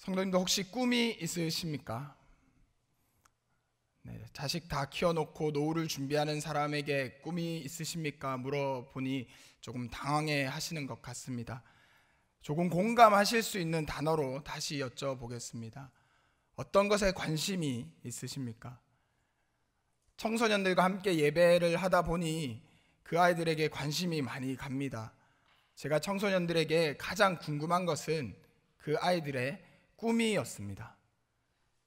성도님도 혹시 꿈이 있으십니까? 네, 자식 다 키워놓고 노후를 준비하는 사람에게 꿈이 있으십니까? 물어보니 조금 당황해 하시는 것 같습니다. 조금 공감하실 수 있는 단어로 다시 여쭤보겠습니다. 어떤 것에 관심이 있으십니까? 청소년들과 함께 예배를 하다 보니 그 아이들에게 관심이 많이 갑니다. 제가 청소년들에게 가장 궁금한 것은 그 아이들의 꿈이었습니다.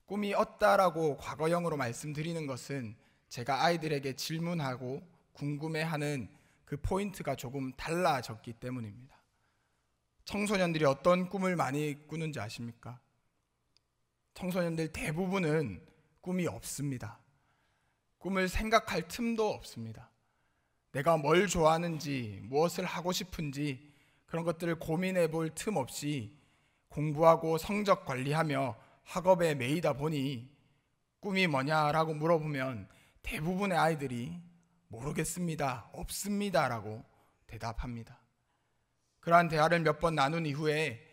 꿈이 없다라고 과거형으로 말씀드리는 것은 제가 아이들에게 질문하고 궁금해하는 그 포인트가 조금 달라졌기 때문입니다. 청소년들이 어떤 꿈을 많이 꾸는지 아십니까? 청소년들 대부분은 꿈이 없습니다. 꿈을 생각할 틈도 없습니다. 내가 뭘 좋아하는지, 무엇을 하고 싶은지 그런 것들을 고민해 볼 틈 없이 공부하고 성적 관리하며 학업에 매이다 보니 꿈이 뭐냐라고 물어보면 대부분의 아이들이 모르겠습니다, 없습니다 라고 대답합니다. 그러한 대화를 몇 번 나눈 이후에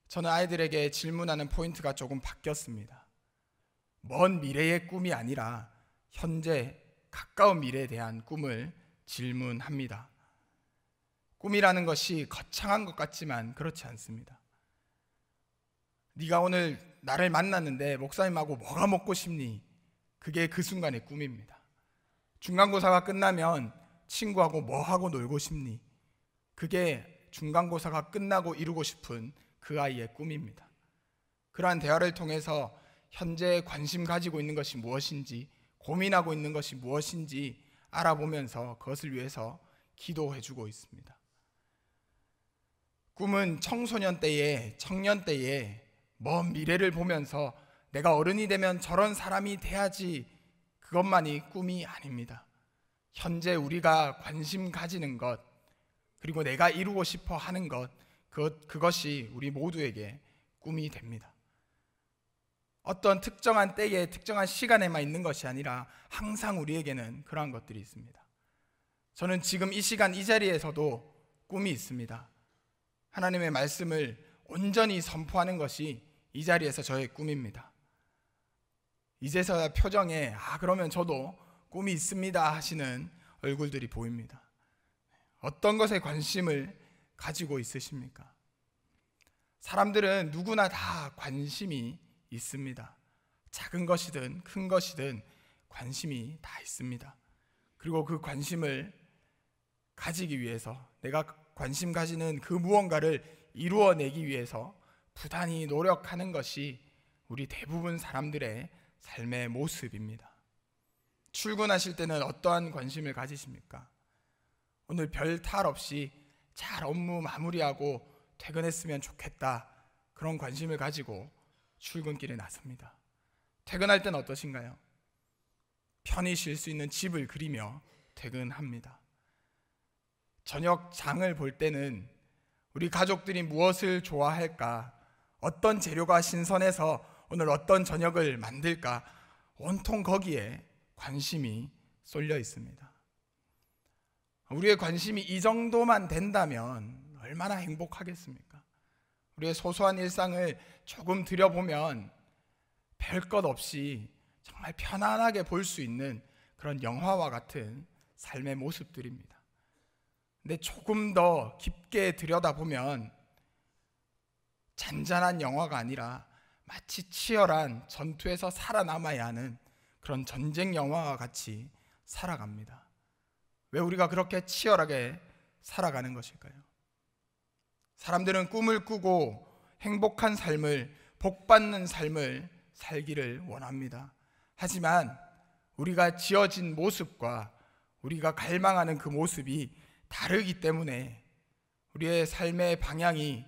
저는 아이들에게 질문하는 포인트가 조금 바뀌었습니다. 먼 미래의 꿈이 아니라 현재 가까운 미래에 대한 꿈을 질문합니다. 꿈이라는 것이 거창한 것 같지만 그렇지 않습니다. 네가 오늘 나를 만났는데 목사님하고 뭐가 먹고 싶니? 그게 그 순간의 꿈입니다. 중간고사가 끝나면 친구하고 뭐하고 놀고 싶니? 그게 중간고사가 끝나고 이루고 싶은 그 아이의 꿈입니다. 그러한 대화를 통해서 현재 관심 가지고 있는 것이 무엇인지, 고민하고 있는 것이 무엇인지 알아보면서 그것을 위해서 기도해주고 있습니다. 꿈은 청소년 때에, 청년 때에 먼 미래를 보면서 내가 어른이 되면 저런 사람이 돼야지, 그것만이 꿈이 아닙니다. 현재 우리가 관심 가지는 것, 그리고 내가 이루고 싶어 하는 것, 그것이 우리 모두에게 꿈이 됩니다. 어떤 특정한 때에 특정한 시간에만 있는 것이 아니라 항상 우리에게는 그러한 것들이 있습니다. 저는 지금 이 시간 이 자리에서도 꿈이 있습니다. 하나님의 말씀을 온전히 선포하는 것이 이 자리에서 저의 꿈입니다. 이제서야 표정에 그러면 저도 꿈이 있습니다 하시는 얼굴들이 보입니다. 어떤 것에 관심을 가지고 있으십니까? 사람들은 누구나 다 관심이 있습니다. 작은 것이든 큰 것이든 관심이 다 있습니다. 그리고 그 관심을 가지기 위해서, 내가 관심 가지는 그 무언가를 이루어내기 위해서 부단히 노력하는 것이 우리 대부분 사람들의 삶의 모습입니다. 출근하실 때는 어떠한 관심을 가지십니까? 오늘 별 탈 없이 잘 업무 마무리하고 퇴근했으면 좋겠다, 그런 관심을 가지고 출근길에 나섭니다. 퇴근할 때는 어떠신가요? 편히 쉴 수 있는 집을 그리며 퇴근합니다. 저녁 장을 볼 때는 우리 가족들이 무엇을 좋아할까, 어떤 재료가 신선해서 오늘 어떤 저녁을 만들까, 온통 거기에 관심이 쏠려 있습니다. 우리의 관심이 이 정도만 된다면 얼마나 행복하겠습니까? 우리의 소소한 일상을 조금 들여보면 별 것 없이 정말 편안하게 볼 수 있는 그런 영화와 같은 삶의 모습들입니다. 근데 조금 더 깊게 들여다보면 잔잔한 영화가 아니라 마치 치열한 전투에서 살아남아야 하는 그런 전쟁 영화와 같이 살아갑니다. 왜 우리가 그렇게 치열하게 살아가는 것일까요? 사람들은 꿈을 꾸고 행복한 삶을, 복받는 삶을 살기를 원합니다. 하지만 우리가 지어진 모습과 우리가 갈망하는 그 모습이 다르기 때문에 우리의 삶의 방향이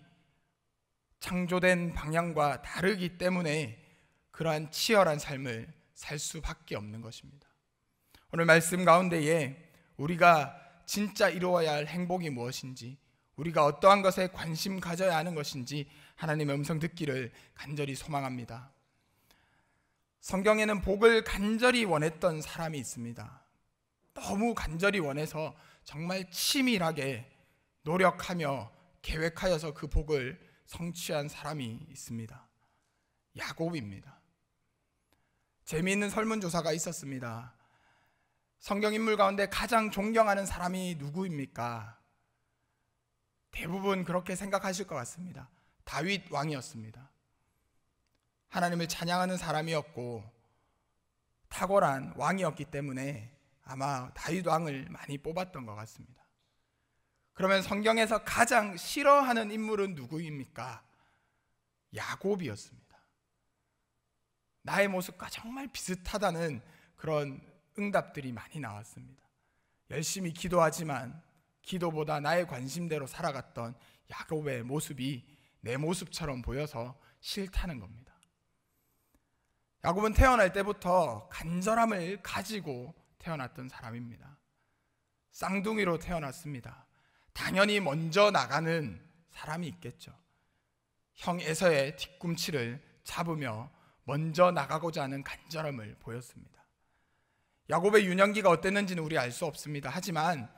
창조된 방향과 다르기 때문에 그러한 치열한 삶을 살 수밖에 없는 것입니다. 오늘 말씀 가운데에 우리가 진짜 이루어야 할 행복이 무엇인지, 우리가 어떠한 것에 관심 가져야 하는 것인지 하나님의 음성 듣기를 간절히 소망합니다. 성경에는 복을 간절히 원했던 사람이 있습니다. 너무 간절히 원해서 정말 치밀하게 노력하며 계획하여서 그 복을 성취한 사람이 있습니다. 야곱입니다. 재미있는 설문조사가 있었습니다. 성경 인물 가운데 가장 존경하는 사람이 누구입니까? 대부분 그렇게 생각하실 것 같습니다. 다윗 왕이었습니다. 하나님을 찬양하는 사람이었고 탁월한 왕이었기 때문에 아마 다윗 왕을 많이 뽑았던 것 같습니다. 그러면 성경에서 가장 싫어하는 인물은 누구입니까? 야곱이었습니다. 나의 모습과 정말 비슷하다는 그런 응답들이 많이 나왔습니다. 열심히 기도하지만 기도보다 나의 관심대로 살아갔던 야곱의 모습이 내 모습처럼 보여서 싫다는 겁니다. 야곱은 태어날 때부터 간절함을 가지고 태어났던 사람입니다. 쌍둥이로 태어났습니다. 당연히 먼저 나가는 사람이 있겠죠. 형 에서의 뒤꿈치를 잡으며 먼저 나가고자 하는 간절함을 보였습니다. 야곱의 유년기가 어땠는지는 우리 알 수 없습니다. 하지만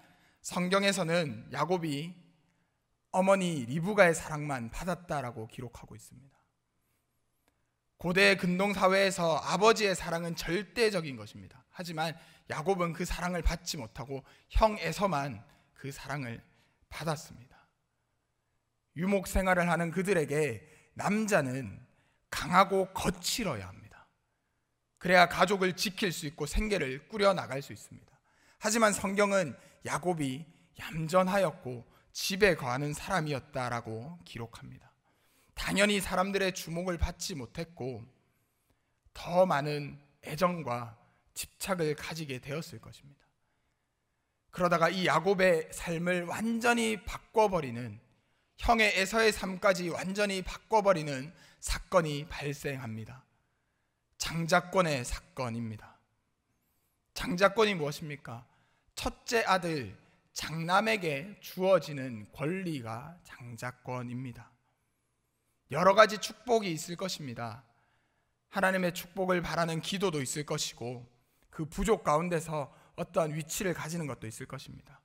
성경에서는 야곱이 어머니 리브가의 사랑만 받았다라고 기록하고 있습니다. 고대 근동 사회에서 아버지의 사랑은 절대적인 것입니다. 하지만 야곱은 그 사랑을 받지 못하고 형 에서만 그 사랑을 받았습니다. 유목 생활을 하는 그들에게 남자는 강하고 거칠어야 합니다. 그래야 가족을 지킬 수 있고 생계를 꾸려나갈 수 있습니다. 하지만 성경은 야곱이 얌전하였고 집에 거하는 사람이었다라고 기록합니다. 당연히 사람들의 주목을 받지 못했고 더 많은 애정과 집착을 가지게 되었을 것입니다. 그러다가 이 야곱의 삶을 완전히 바꿔버리는, 형의 에서의 삶까지 완전히 바꿔버리는 사건이 발생합니다. 장자권의 사건입니다. 장자권이 무엇입니까? 첫째 아들 장남에게 주어지는 권리가 장자권입니다. 여러 가지 축복이 있을 것입니다. 하나님의 축복을 바라는 기도도 있을 것이고 그 부족 가운데서 어떠한 위치를 가지는 것도 있을 것입니다.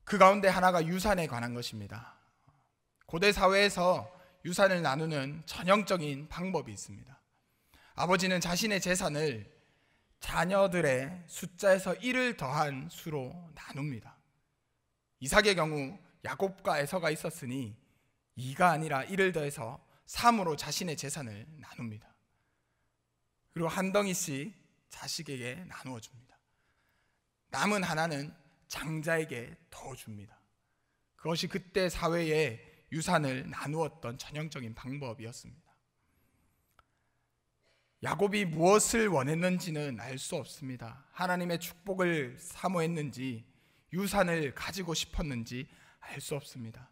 그 가운데 하나가 유산에 관한 것입니다. 고대 사회에서 유산을 나누는 전형적인 방법이 있습니다. 아버지는 자신의 재산을 자녀들의 숫자에서 1을 더한 수로 나눕니다. 이삭의 경우 야곱과 에서가 있었으니 2가 아니라 1을 더해서 3으로 자신의 재산을 나눕니다. 그리고 한 덩이씩 자식에게 나누어 줍니다. 남은 하나는 장자에게 더 줍니다. 그것이 그때 사회의 유산을 나누었던 전형적인 방법이었습니다. 야곱이 무엇을 원했는지는 알 수 없습니다. 하나님의 축복을 사모했는지 유산을 가지고 싶었는지 알 수 없습니다.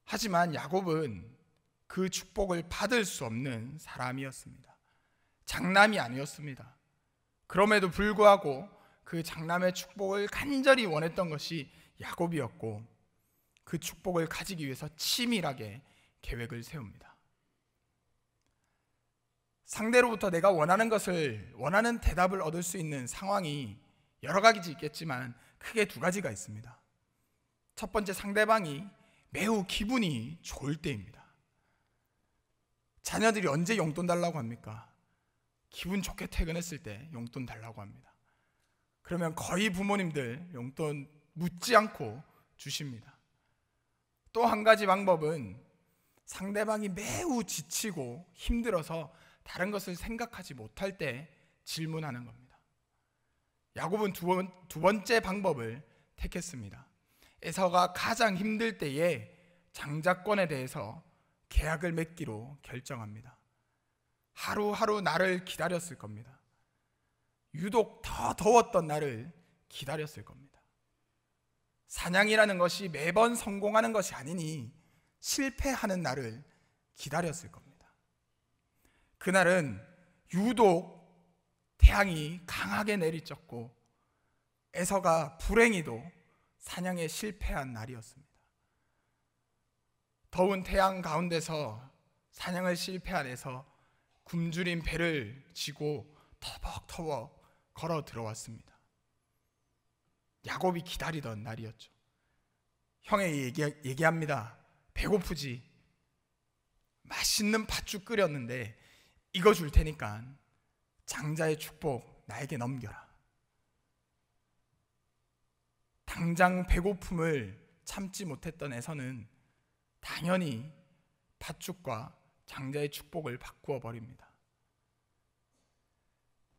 하지만 야곱은 그 축복을 받을 수 없는 사람이었습니다. 장남이 아니었습니다. 그럼에도 불구하고 그 장남의 축복을 간절히 원했던 것이 야곱이었고 그 축복을 가지기 위해서 치밀하게 계획을 세웁니다. 상대로부터 내가 원하는 것을, 원하는 대답을 얻을 수 있는 상황이 여러 가지 있겠지만 크게 두 가지가 있습니다. 첫 번째, 상대방이 매우 기분이 좋을 때입니다. 자녀들이 언제 용돈 달라고 합니까? 기분 좋게 퇴근했을 때 용돈 달라고 합니다. 그러면 거의 부모님들 용돈 묻지 않고 주십니다. 또 한 가지 방법은 상대방이 매우 지치고 힘들어서 다른 것을 생각하지 못할 때 질문하는 겁니다. 야곱은 두 번째 방법을 택했습니다. 에서가 가장 힘들 때에 장자권에 대해서 계약을 맺기로 결정합니다. 하루하루 날을 기다렸을 겁니다. 유독 더 더웠던 날을 기다렸을 겁니다. 사냥이라는 것이 매번 성공하는 것이 아니니 실패하는 날을 기다렸을 겁니다. 그날은 유독 태양이 강하게 내리쬐고 에서가 불행히도 사냥에 실패한 날이었습니다. 더운 태양 가운데서 사냥을 실패한 에서 굶주린 배를 지고 터벅터벅 걸어 들어왔습니다. 야곱이 기다리던 날이었죠. 형이 얘기합니다. 배고프지? 맛있는 팥죽 끓였는데 이거 줄 테니까 장자의 축복 나에게 넘겨라. 당장 배고픔을 참지 못했던 에서는 당연히 팥죽과 장자의 축복을 바꾸어 버립니다.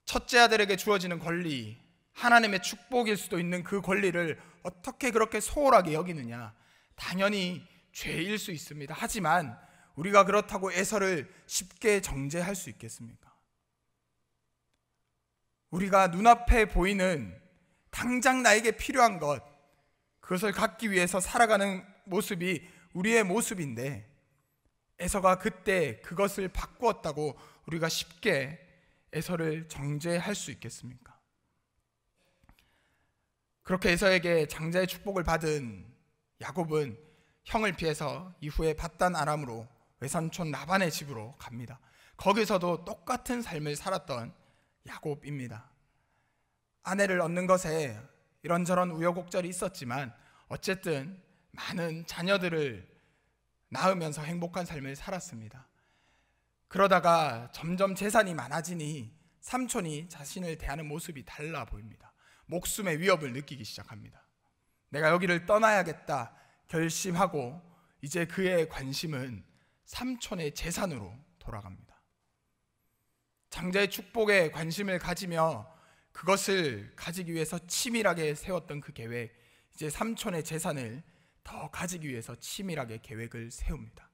첫째 아들에게 주어지는 권리, 하나님의 축복일 수도 있는 그 권리를 어떻게 그렇게 소홀하게 여기느냐? 당연히 죄일 수 있습니다. 하지만 우리가 그렇다고 에서를 쉽게 정죄할 수 있겠습니까? 우리가 눈앞에 보이는 당장 나에게 필요한 것, 그것을 갖기 위해서 살아가는 모습이 우리의 모습인데 에서가 그때 그것을 바꾸었다고 우리가 쉽게 에서를 정죄할 수 있겠습니까? 그렇게 에서에게 장자의 축복을 받은 야곱은 형을 피해서 이후에 밧단 아람으로 외삼촌 라반의 집으로 갑니다. 거기서도 똑같은 삶을 살았던 야곱입니다. 아내를 얻는 것에 이런저런 우여곡절이 있었지만 어쨌든 많은 자녀들을 낳으면서 행복한 삶을 살았습니다. 그러다가 점점 재산이 많아지니 삼촌이 자신을 대하는 모습이 달라 보입니다. 목숨의 위협을 느끼기 시작합니다. 내가 여기를 떠나야겠다 결심하고 이제 그의 관심은 삼촌의 재산으로 돌아갑니다. 장자의 축복에 관심을 가지며 그것을 가지기 위해서 치밀하게 세웠던 그 계획, 이제 삼촌의 재산을 더 가지기 위해서 치밀하게 계획을 세웁니다.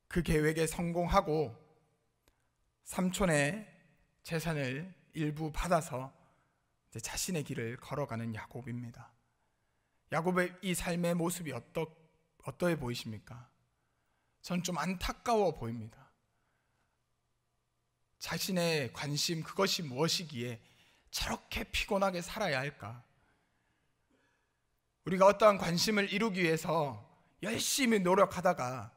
그 계획에 성공하고 삼촌의 재산을 일부 받아서 이제 자신의 길을 걸어가는 야곱입니다. 야곱의 이 삶의 모습이 어떠해 보이십니까? 전 좀 안타까워 보입니다. 자신의 관심, 그것이 무엇이기에 저렇게 피곤하게 살아야 할까? 우리가 어떠한 관심을 이루기 위해서 열심히 노력하다가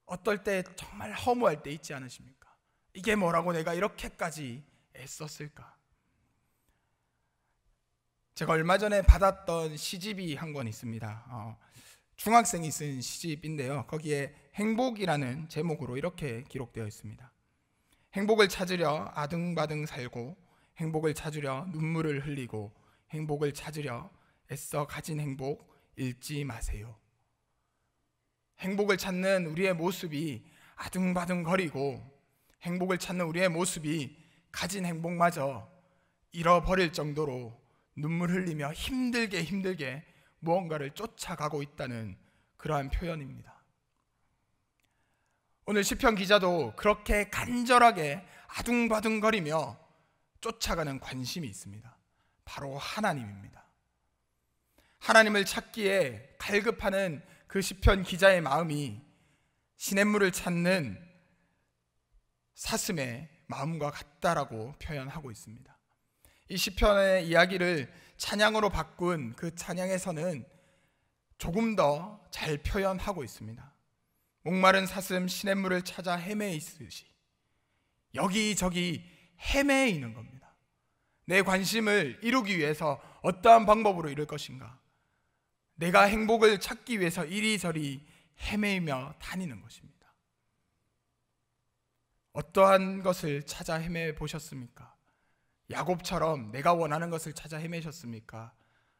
어떨 때 정말 허무할 때 있지 않으십니까? 이게 뭐라고 내가 이렇게까지 애썼을까? 제가 얼마 전에 받았던 시집이 한 권 있습니다. 중학생이 쓴 시집인데요. 거기에 행복이라는 제목으로 이렇게 기록되어 있습니다. 행복을 찾으려 아등바등 살고, 행복을 찾으려 눈물을 흘리고, 행복을 찾으려 애써 가진 행복 잃지 마세요. 행복을 찾는 우리의 모습이 아등바등거리고, 행복을 찾는 우리의 모습이 가진 행복마저 잃어버릴 정도로 눈물 흘리며 힘들게 무언가를 쫓아가고 있다는 그러한 표현입니다. 오늘 시편 기자도 그렇게 간절하게 아둥바둥거리며 쫓아가는 관심이 있습니다. 바로 하나님입니다. 하나님을 찾기에 갈급하는 그 시편 기자의 마음이 시냇물을 찾는 사슴의 마음과 같다라고 표현하고 있습니다. 이 시편의 이야기를 찬양으로 바꾼 그 찬양에서는 조금 더 잘 표현하고 있습니다. 목마른 사슴 시냇물을 찾아 헤매이듯이 여기저기 헤매이는 겁니다. 내 관심을 이루기 위해서 어떠한 방법으로 이룰 것인가? 내가 행복을 찾기 위해서 이리저리 헤매이며 다니는 것입니다. 어떠한 것을 찾아 헤매 보셨습니까? 야곱처럼 내가 원하는 것을 찾아 헤매셨습니까?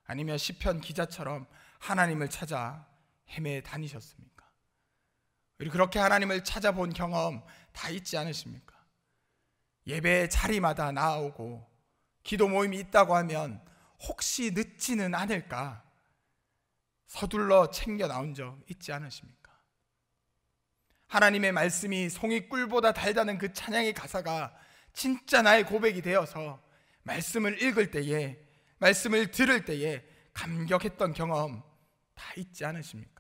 아니면 시편 기자처럼 하나님을 찾아 헤매 다니셨습니까? 우리 그렇게 하나님을 찾아본 경험 다 있지 않으십니까? 예배 자리마다 나오고 기도 모임이 있다고 하면 혹시 늦지는 않을까 서둘러 챙겨 나온 적 있지 않으십니까? 하나님의 말씀이 송이꿀보다 달다는 그 찬양의 가사가 진짜 나의 고백이 되어서 말씀을 읽을 때에, 말씀을 들을 때에 감격했던 경험 다 있지 않으십니까?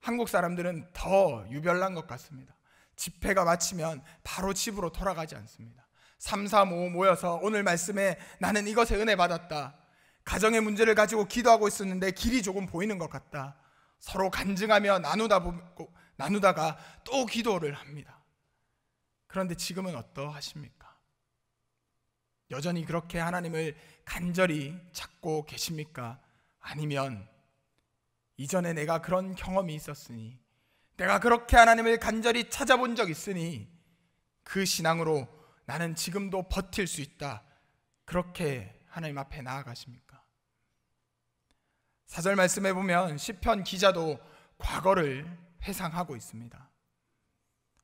한국 사람들은 더 유별난 것 같습니다. 집회가 마치면 바로 집으로 돌아가지 않습니다. 3, 4, 5 모여서 오늘 말씀에 나는 이것에 은혜 받았다. 가정의 문제를 가지고 기도하고 있었는데 길이 조금 보이는 것 같다. 서로 간증하며 나누다가 또 기도를 합니다. 그런데 지금은 어떠하십니까? 여전히 그렇게 하나님을 간절히 찾고 계십니까? 아니면 이전에 내가 그런 경험이 있었으니 내가 그렇게 하나님을 간절히 찾아본 적 있으니 그 신앙으로 나는 지금도 버틸 수 있다, 그렇게 하나님 앞에 나아가십니까? 4절 말씀에 보면 시편 기자도 과거를 회상하고 있습니다.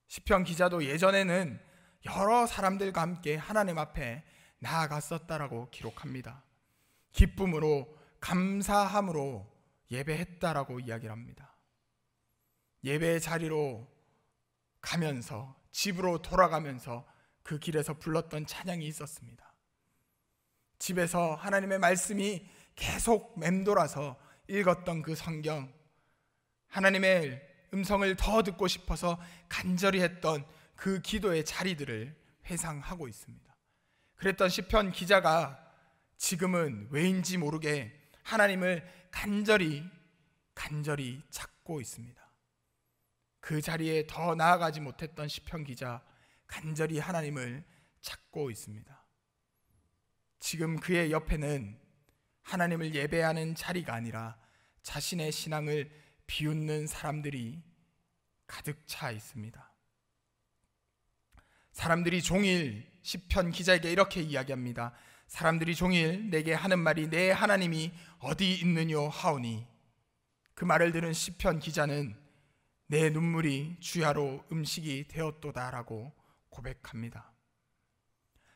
시편 기자도 예전에는 여러 사람들과 함께 하나님 앞에 나아갔었다라고 기록합니다. 기쁨으로 감사함으로 예배했다라고 이야기를 합니다. 예배의 자리로 가면서, 집으로 돌아가면서 그 길에서 불렀던 찬양이 있었습니다. 집에서 하나님의 말씀이 계속 맴돌아서 읽었던 그 성경, 하나님의 음성을 더 듣고 싶어서 간절히 했던 그 기도의 자리들을 회상하고 있습니다. 그랬던 시편 기자가 지금은 왜인지 모르게 하나님을 간절히 찾고 있습니다. 그 자리에 더 나아가지 못했던 시편 기자, 간절히 하나님을 찾고 있습니다. 지금 그의 옆에는 하나님을 예배하는 자리가 아니라 자신의 신앙을 비웃는 사람들이 가득 차 있습니다. 사람들이 종일 시편 기자에게 이렇게 이야기합니다. 사람들이 종일 내게 하는 말이 내 하나님이 어디 있느뇨 하오니, 그 말을 들은 시편 기자는 내 눈물이 주야로 음식이 되었도다라고 고백합니다.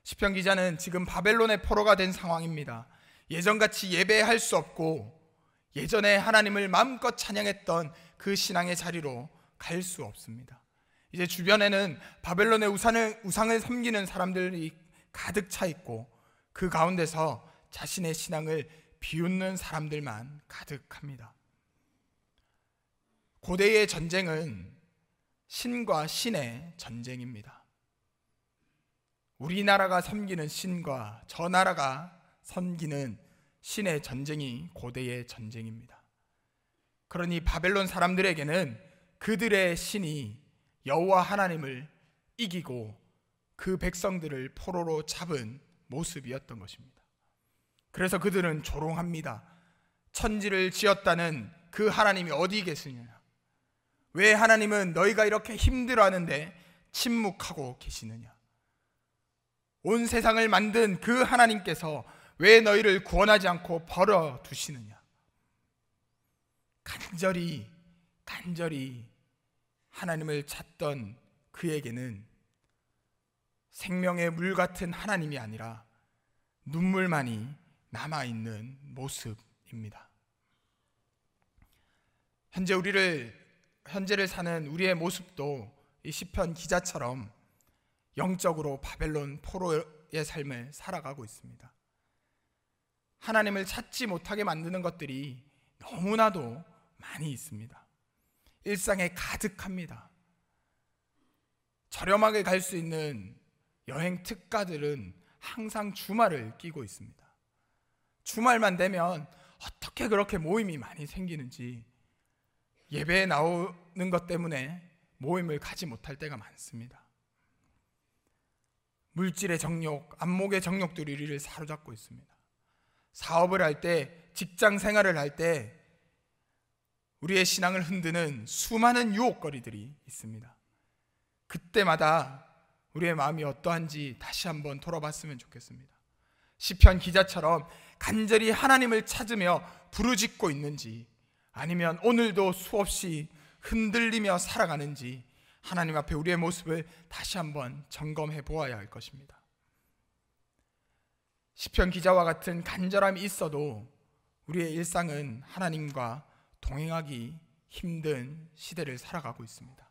시편 기자는 지금 바벨론의 포로가 된 상황입니다. 예전같이 예배할 수 없고 예전에 하나님을 마음껏 찬양했던 그 신앙의 자리로 갈 수 없습니다. 이제 주변에는 바벨론의 우상을 섬기는 사람들이 가득 차 있고 그 가운데서 자신의 신앙을 비웃는 사람들만 가득합니다. 고대의 전쟁은 신과 신의 전쟁입니다. 우리나라가 섬기는 신과 저 나라가 섬기는 신의 전쟁이 고대의 전쟁입니다. 그러니 바벨론 사람들에게는 그들의 신이 여호와 하나님을 이기고 그 백성들을 포로로 잡은 모습이었던 것입니다. 그래서 그들은 조롱합니다. 천지를 지었다는 그 하나님이 어디 계시느냐? 왜 하나님은 너희가 이렇게 힘들어하는데 침묵하고 계시느냐? 온 세상을 만든 그 하나님께서 왜 너희를 구원하지 않고 버려두시느냐? 간절히 하나님을 찾던 그에게는 생명의 물 같은 하나님이 아니라 눈물만이 남아있는 모습입니다. 현재를 사는 우리의 모습도 이 시편 기자처럼 영적으로 바벨론 포로의 삶을 살아가고 있습니다. 하나님을 찾지 못하게 만드는 것들이 너무나도 많이 있습니다. 일상에 가득합니다. 저렴하게 갈 수 있는 여행 특가들은 항상 주말을 끼고 있습니다. 주말만 되면 어떻게 그렇게 모임이 많이 생기는지 예배에 나오는 것 때문에 모임을 가지 못할 때가 많습니다. 물질의 정욕, 안목의 정욕들이 우리를 사로잡고 있습니다. 사업을 할 때, 직장 생활을 할 때 우리의 신앙을 흔드는 수많은 유혹거리들이 있습니다. 그때마다 우리의 마음이 어떠한지 다시 한번 돌아봤으면 좋겠습니다. 시편 기자처럼 간절히 하나님을 찾으며 부르짖고 있는지, 아니면 오늘도 수없이 흔들리며 살아가는지 하나님 앞에 우리의 모습을 다시 한번 점검해 보아야 할 것입니다. 시편 기자와 같은 간절함이 있어도 우리의 일상은 하나님과 동행하기 힘든 시대를 살아가고 있습니다.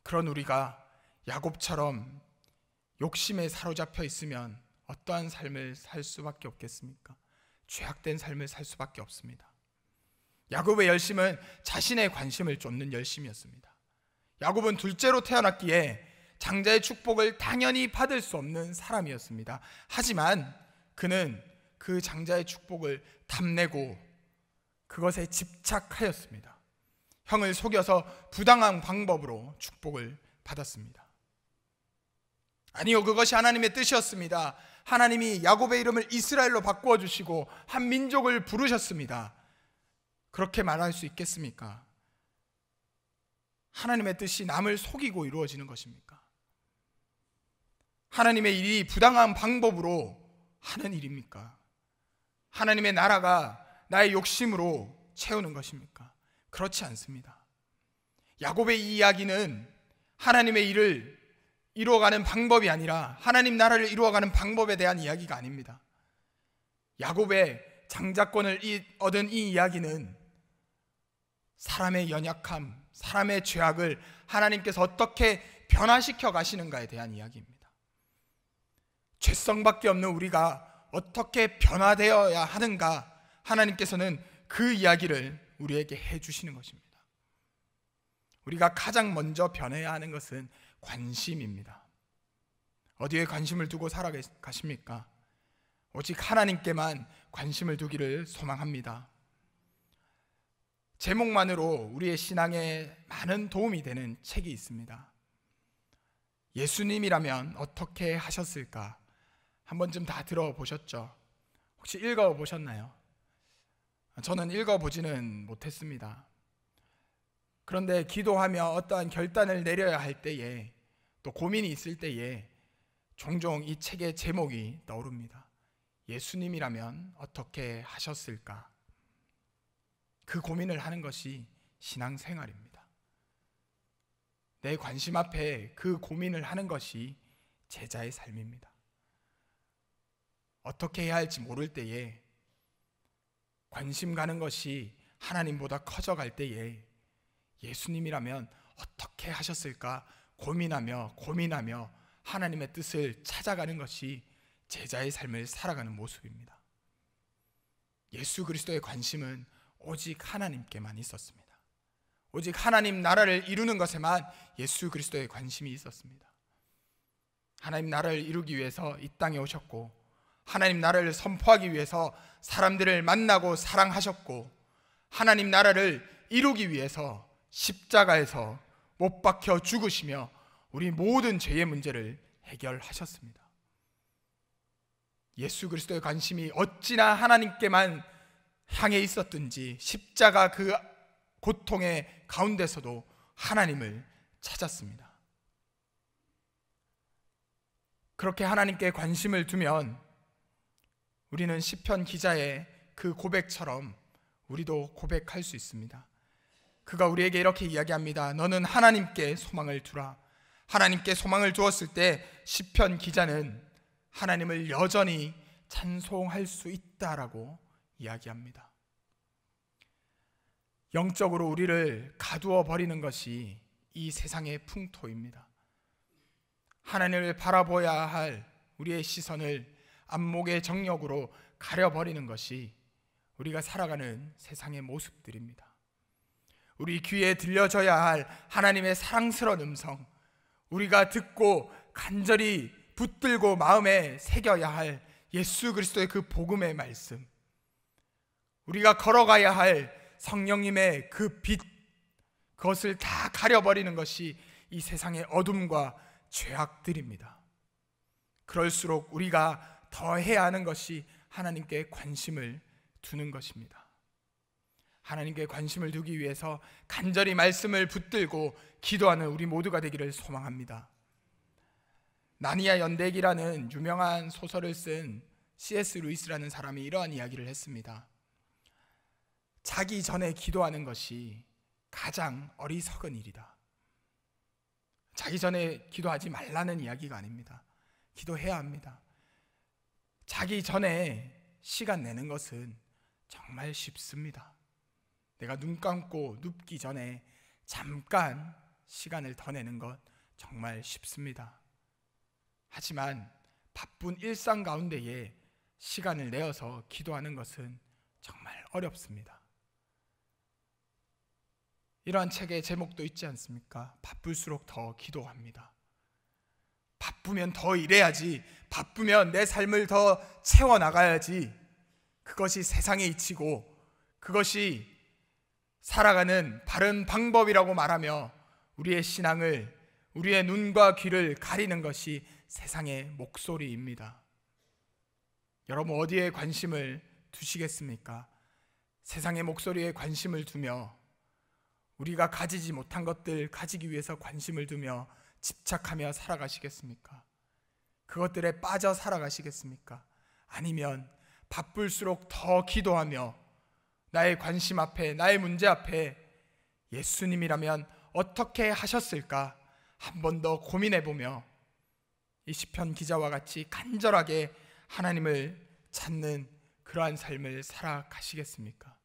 그런 우리가 야곱처럼 욕심에 사로잡혀 있으면 어떠한 삶을 살 수밖에 없겠습니까? 죄악된 삶을 살 수밖에 없습니다. 야곱의 열심은 자신의 관심을 쫓는 열심이었습니다. 야곱은 둘째로 태어났기에 장자의 축복을 당연히 받을 수 없는 사람이었습니다. 하지만 그는 그 장자의 축복을 탐내고 그것에 집착하였습니다. 형을 속여서 부당한 방법으로 축복을 받았습니다. 아니요, 그것이 하나님의 뜻이었습니다. 하나님이 야곱의 이름을 이스라엘로 바꾸어 주시고 한 민족을 부르셨습니다. 그렇게 말할 수 있겠습니까? 하나님의 뜻이 남을 속이고 이루어지는 것입니까? 하나님의 일이 부당한 방법으로 하는 일입니까? 하나님의 나라가 나의 욕심으로 채우는 것입니까? 그렇지 않습니다. 야곱의 이 이야기는 하나님의 일을 이루어가는 방법이 아니라 하나님 나라를 이루어가는 방법에 대한 이야기가 아닙니다. 야곱의 장자권을 얻은 이 이야기는 사람의 연약함, 사람의 죄악을 하나님께서 어떻게 변화시켜 가시는가에 대한 이야기입니다. 죄성밖에 없는 우리가 어떻게 변화되어야 하는가, 하나님께서는 그 이야기를 우리에게 해주시는 것입니다. 우리가 가장 먼저 변해야 하는 것은 관심입니다. 어디에 관심을 두고 살아가십니까? 오직 하나님께만 관심을 두기를 소망합니다. 제목만으로 우리의 신앙에 많은 도움이 되는 책이 있습니다. 예수님이라면 어떻게 하셨을까? 한 번쯤 다 들어보셨죠? 혹시 읽어보셨나요? 저는 읽어보지는 못했습니다. 그런데 기도하며 어떠한 결단을 내려야 할 때에, 또 고민이 있을 때에 종종 이 책의 제목이 떠오릅니다. 예수님이라면 어떻게 하셨을까? 그 고민을 하는 것이 신앙생활입니다. 내 관심 앞에 그 고민을 하는 것이 제자의 삶입니다. 어떻게 해야 할지 모를 때에, 관심 가는 것이 하나님보다 커져갈 때에 예수님이라면 어떻게 하셨을까 고민하며 하나님의 뜻을 찾아가는 것이 제자의 삶을 살아가는 모습입니다. 예수 그리스도의 관심은 오직 하나님께만 있었습니다. 오직 하나님 나라를 이루는 것에만 예수 그리스도의 관심이 있었습니다. 하나님 나라를 이루기 위해서 이 땅에 오셨고, 하나님 나라를 선포하기 위해서 사람들을 만나고 사랑하셨고, 하나님 나라를 이루기 위해서 십자가에서 못 박혀 죽으시며 우리 모든 죄의 문제를 해결하셨습니다. 예수 그리스도의 관심이 어찌나 하나님께만 향해 있었든지 십자가 그 고통의 가운데서도 하나님을 찾았습니다. 그렇게 하나님께 관심을 두면 우리는 시편 기자의 그 고백처럼 우리도 고백할 수 있습니다. 그가 우리에게 이렇게 이야기합니다. 너는 하나님께 소망을 두라. 하나님께 소망을 두었을 때 시편 기자는 하나님을 여전히 찬송할 수 있다라고 이야기합니다. 영적으로 우리를 가두어 버리는 것이 이 세상의 풍토입니다. 하나님을 바라보아야 할 우리의 시선을 안목의 정력으로 가려버리는 것이 우리가 살아가는 세상의 모습들입니다. 우리 귀에 들려져야 할 하나님의 사랑스러운 음성, 우리가 듣고 간절히 붙들고 마음에 새겨야 할 예수 그리스도의 그 복음의 말씀, 우리가 걸어가야 할 성령님의 그 빛, 그것을 다 가려버리는 것이 이 세상의 어둠과 죄악들입니다. 그럴수록 우리가 더 해야 하는 것이 하나님께 관심을 두는 것입니다. 하나님께 관심을 두기 위해서 간절히 말씀을 붙들고 기도하는 우리 모두가 되기를 소망합니다. 나니아 연대기라는 유명한 소설을 쓴 C.S. 루이스라는 사람이 이러한 이야기를 했습니다. 자기 전에 기도하는 것이 가장 어리석은 일이다. 자기 전에 기도하지 말라는 이야기가 아닙니다. 기도해야 합니다. 자기 전에 시간 내는 것은 정말 쉽습니다. 내가 눈 감고 눕기 전에 잠깐 시간을 더 내는 것 정말 쉽습니다. 하지만 바쁜 일상 가운데에 시간을 내어서 기도하는 것은 정말 어렵습니다. 이러한 책의 제목도 있지 않습니까? 바쁠수록 더 기도합니다. 바쁘면 더 일해야지, 바쁘면 내 삶을 더 채워나가야지, 그것이 세상의 이치고 그것이 살아가는 바른 방법이라고 말하며 우리의 신앙을, 우리의 눈과 귀를 가리는 것이 세상의 목소리입니다. 여러분 어디에 관심을 두시겠습니까? 세상의 목소리에 관심을 두며 우리가 가지지 못한 것들 가지기 위해서 관심을 두며 집착하며 살아가시겠습니까? 그것들에 빠져 살아가시겠습니까? 아니면 바쁠수록 더 기도하며 나의 관심 앞에, 나의 문제 앞에 예수님이라면 어떻게 하셨을까 한 번 더 고민해보며 이 시편 기자와 같이 간절하게 하나님을 찾는 그러한 삶을 살아가시겠습니까?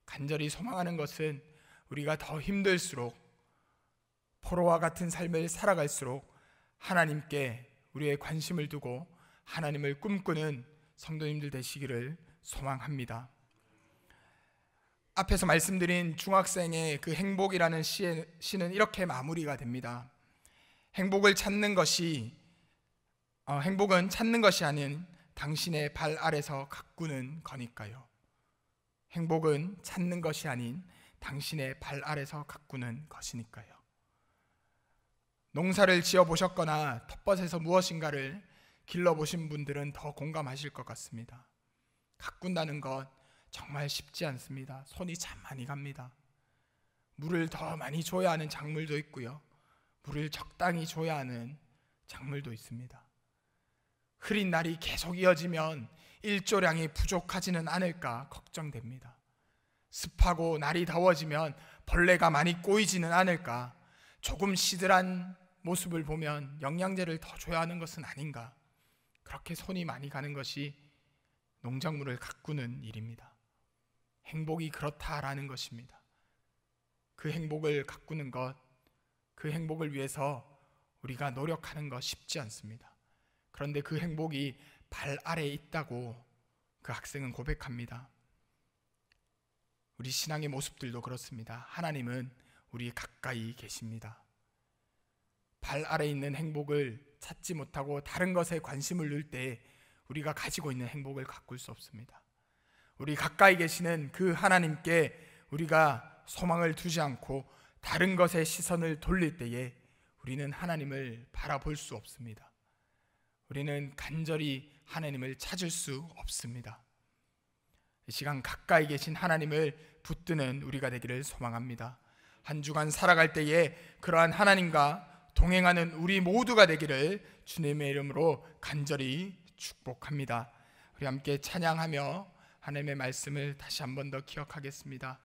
간절히 소망하는 것은 우리가 더 힘들수록, 포로와 같은 삶을 살아갈수록 하나님께 우리의 관심을 두고 하나님을 꿈꾸는 성도님들 되시기를 소망합니다. 앞에서 말씀드린 중학생의 그 행복이라는 시는 이렇게 마무리가 됩니다. 행복은 찾는 것이 아닌 당신의 발 아래서 가꾸는 거니까요. 행복은 찾는 것이 아닌 당신의 발 아래서 가꾸는 것이니까요. 농사를 지어 보셨거나 텃밭에서 무엇인가를 길러 보신 분들은 더 공감하실 것 같습니다. 가꾼다는 것 정말 쉽지 않습니다. 손이 참 많이 갑니다. 물을 더 많이 줘야 하는 작물도 있고요, 물을 적당히 줘야 하는 작물도 있습니다. 흐린 날이 계속 이어지면 일조량이 부족하지는 않을까 걱정됩니다. 습하고 날이 더워지면 벌레가 많이 꼬이지는 않을까, 조금 시들한 모습을 보면 영양제를 더 줘야 하는 것은 아닌가, 그렇게 손이 많이 가는 것이 농작물을 가꾸는 일입니다. 행복이 그렇다라는 것입니다. 그 행복을 가꾸는 것, 그 행복을 위해서 우리가 노력하는 것 쉽지 않습니다. 그런데 그 행복이 발 아래에 있다고 그 학생은 고백합니다. 우리 신앙의 모습들도 그렇습니다. 하나님은 우리 가까이 계십니다. 발 아래에 있는 행복을 찾지 못하고 다른 것에 관심을 넣을 때 우리가 가지고 있는 행복을 가꿀 수 없습니다. 우리 가까이 계시는 그 하나님께 우리가 소망을 두지 않고 다른 것에 시선을 돌릴 때에 우리는 하나님을 바라볼 수 없습니다. 우리는 간절히 하나님을 찾을 수 없습니다. 이 시간 가까이 계신 하나님을 붙드는 우리가 되기를 소망합니다. 한 주간 살아갈 때에 그러한 하나님과 동행하는 우리 모두가 되기를 주님의 이름으로 간절히 축복합니다. 우리 함께 찬양하며 하나님의 말씀을 다시 한 번 더 기억하겠습니다.